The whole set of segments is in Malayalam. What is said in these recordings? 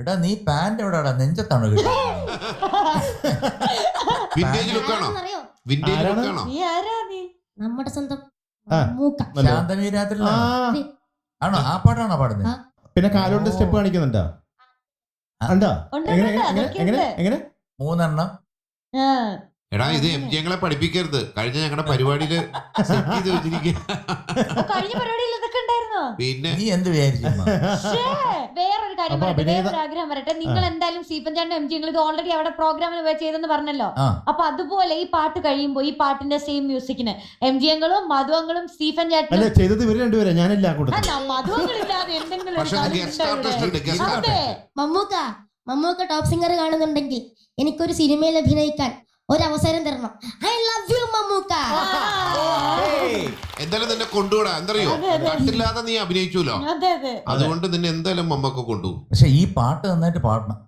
എടാ നീ പാന്റ് എവിടെടാ? നെഞ്ചത്താണോ വിന്റേജ് ലുക്കാണോ? വിന്റേജ് ലുക്കാണോ? നമ്മുടെ സ്വന്തം ശാന്തമീരാത്രി ആണോ? ആ പാട്ടാണോ പാടുന്നത്? പിന്നെ കാലുകൊണ്ട് സ്റ്റെപ്പ് കാണിക്കുന്നുണ്ടോ? എങ്ങനെ 3 എണ്ണം. എടാ ഇത് എം ജി ഞങ്ങളെ പഠിപ്പിക്കരുത്. കഴിഞ്ഞ ഞങ്ങളുടെ പരിപാടിയില് സെറ്റ് ചെയ്ത് വെച്ചിരിക്കുക. കഴിഞ്ഞ പരിപാടിയിൽ ഇതൊക്കെ ഉണ്ടായിരുന്നോ? പിന്നെ നീ എന്ത് വിചാരിച്ചു? വേറൊരു കാര്യം പറയട്ടെ, വേറൊരു ആഗ്രഹം പറയട്ടെ. നിങ്ങൾ എന്തായാലും സ്റ്റീഫൻ ചാണ്ടനും എം ജി ഇത് ഓൾറെഡി അവിടെ പ്രോഗ്രാമിന് ചെയ്തെന്ന് പറഞ്ഞല്ലോ. അപ്പൊ അതുപോലെ ഈ പാട്ട് കഴിയുമ്പോ ഈ പാട്ടിന്റെ സെയിം മ്യൂസിക്കിന് എം ജി അങ്ങളും മധുവങ്ങളും സ്റ്റീഫൻ ചാണ്ടനും ചെയ്തത് ഇവര് രണ്ടുപേരും, ഞാനില്ല. മധുവങ്ങളില്ലാതെ എന്തെങ്കിലും മമ്മൂക്ക ടോപ്പ് സിംഗർ കാണുന്നുണ്ടെങ്കിൽ എനിക്കൊരു സിനിമയിൽ അഭിനയിക്കാൻ ഒരവസരം തരണം. I love you Mammookka. എന്തായാലും നിന്നെ കൊണ്ടുപോടാ. എന്തറിയോ, കണ്ടില്ലാതെ നീ അഭിനയിച്ചൂലോ, അതുകൊണ്ട് നിന്നെ എന്തായാലും മമ്മൊക്കെ കൊണ്ടുപോകും. പക്ഷെ ഈ പാട്ട് നന്നായിട്ട് പാടണം.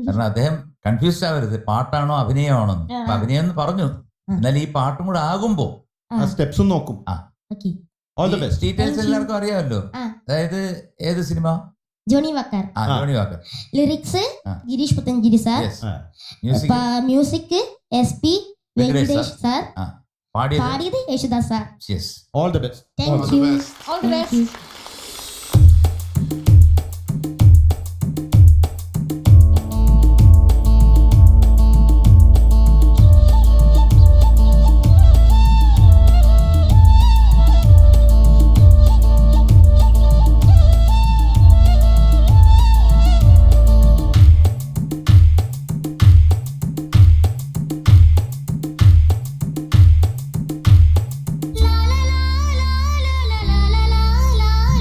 കാരണം അദ്ദേഹം കൺഫ്യൂസ്ഡ് ആവരുത്, പാട്ടാണോ അഭിനയമാണോ. അഭിനയം എന്ന് പറഞ്ഞു, എന്നാൽ ഈ പാട്ടും കൂടെ ആകുമ്പോ സ്റ്റെപ്സും നോക്കും. ഡീറ്റെയിൽസ് എല്ലാവർക്കും അറിയാമല്ലോ. അതായത് ഏത് സിനിമ? Johnny Walker. Johnny Walker. Lyrics Gireesh Puthenchery sir. Music SP Venkatesh sir. പാടിയത് Yesudas sir. All the best. Thank you. All the best. La la la la la la la la la.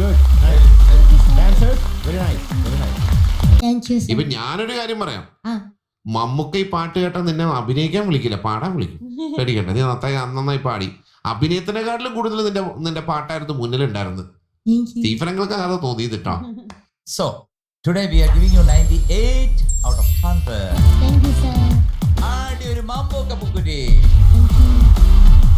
good. Nice. Dancers, very nice. Very nice. Thank you ഇപ്പൊ ഞാനൊരു കാര്യം പറയാം. ആ. മമ്മൂക്ക ഈ പാട്ട് കേട്ടാൽ നിന്നെ അഭിനയിക്കാൻ വിളിക്കില്ല, പാടാൻ വിളിക്കും. പേടിക്കണ്ട, നീ നന്നായി പാടി. അഭിനയത്തിനെക്കാട്ടിലും കൂടുതൽ നിന്റെ പാട്ടായിരുന്നു മുന്നിലുണ്ടായിരുന്നത്. സ്റ്റീഫനങ്ങൾക്ക് അത് തോന്നിയത് കേട്ടോ. So, today we are giving you 98 out of 100. Thank you sir. ആടി ഒരു മാമ്പൂക്ക പുക്കുറ്റി. Thank you.